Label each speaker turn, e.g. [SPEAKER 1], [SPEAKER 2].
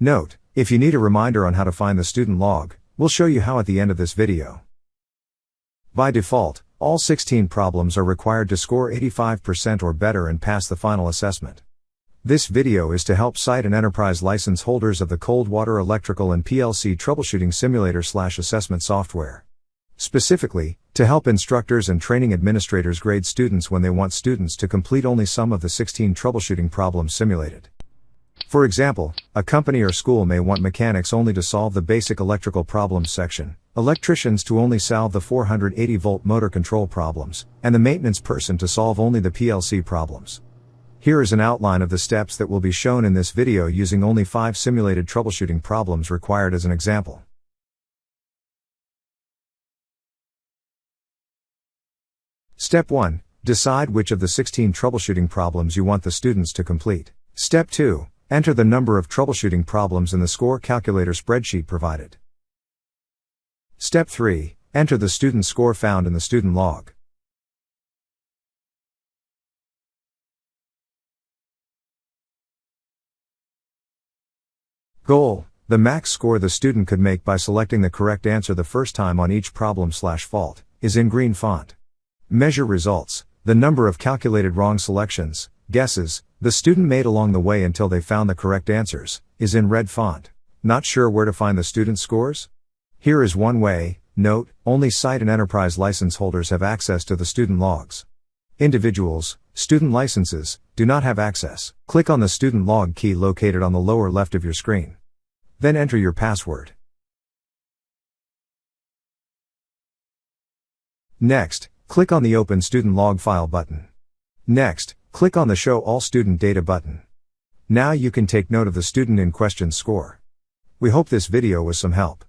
[SPEAKER 1] Note, if you need a reminder on how to find the student log, we'll show you how at the end of this video. By default, all 16 problems are required to score 85% or better and pass the final assessment. This video is to help site and enterprise license holders of the cold water electrical and PLC Troubleshooting Simulator /assessment software. Specifically, to help instructors and training administrators grade students when they want students to complete only some of the 16 troubleshooting problems simulated. For example, a company or school may want mechanics only to solve the basic electrical problems section, electricians to only solve the 480-volt motor control problems, and the maintenance person to solve only the PLC problems. Here is an outline of the steps that will be shown in this video using only 5 simulated troubleshooting problems required as an example. Step 1. Decide which of the 16 troubleshooting problems you want the students to complete. Step 2. Enter the number of troubleshooting problems in the score calculator spreadsheet provided. Step 3. Enter the student score found in the student log. Goal: the max score the student could make by selecting the correct answer the first time on each problem/fault, is in green font. Measure results: the number of calculated wrong selections, guesses, the student made along the way until they found the correct answers, is in red font. Not sure where to find the student scores? Here is one way. Note, only site and enterprise license holders have access to the student logs. Individuals, student licenses, do not have access. Click on the student log key located on the lower left of your screen. Then enter your password. Next, click on the Open Student Log File button. Next, click on the Show All Student Data button. Now you can take note of the student in question's score. We hope this video was some help.